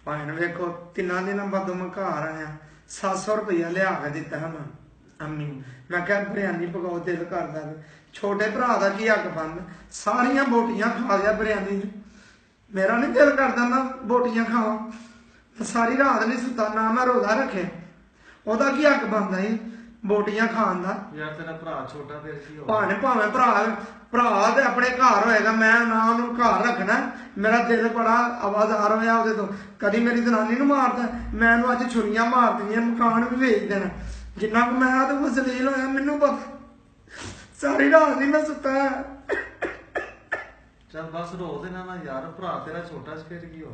भाई वेखो 3 दिन बाद मैं घर आया 700 रुपया लिया के दिता है मैं अम्मी मैं क्या बिरयानी पकाओ दिल करदा छोटे भरा का की हक बंद सारिया बोटियां खा गया बिरयानी मेरा नहीं दिल करदा मैं बोटियां खावा सारी रात नहीं सुता ना मैं रोजा रखे ओदा की हक बनदा ही बोटियां खान दा यार तेरा भरा छोटा फिर की हो भावें भरा ते अपने घर होएगा मैं ना उन्होंने घर रखना मेरा दिल बड़ा आवाजार होया ओहदे तो कदी मेरी जनानी नूं मारदा मैं उन्होंने अज छुरियां मार दियां मकान भी बेच देना जिन्ना को मैं तो जलील होया मैनू पता सारी रात नहीं मैं सुता चल बस रो देना ना यार भरा तेरा छोटा फिर की हो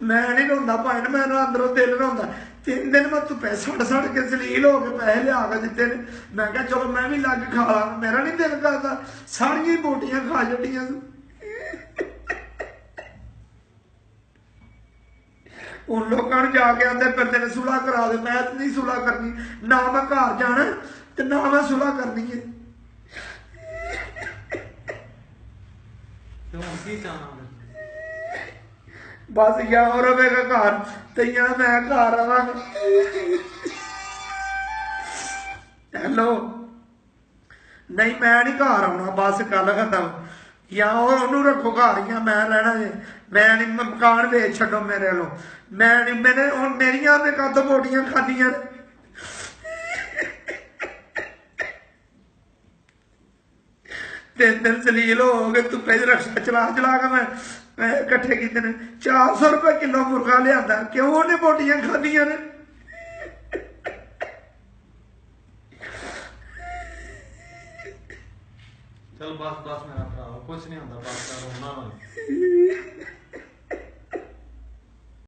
मैं नहीं रोंदा भाई मैं अंदरों दिल रोंदा 3 दिन मैं धुप्पे सड़ के जलील हो के पैसे लिया के दिते ने मैं क्या चलो मैं भी लग खा ला मेरा नहीं दिल करता सारिया बोटियां खा छड़ियां उन लोगों ने जाके आते बंदे ने सुलह करा दे मैं नहीं सुलह करनी ना मैं घर जाना ते ना मैं सुलह करनी है बस या और रवेगा घर ते या मैं घर आवांगा हेलो नहीं मैं नहीं घर आना बस कल खत्म या और ओनू रखो घर या मैं रहना जे मैं नहीं मकान बेच छो मेरे लो मैं नहीं मैंने हुण मेरिया ने कद बोटियां खादियां 3 दिन जलील हो गए धुप्पे च रक्षा चला के मैं इकट्ठे किए ने 400 रुपये किलो मुर्गा लिया क्यों उन्हें बोटियां खादियां ने चल बस बस मेरा भरा कुछ नहीं होता बस रोना ना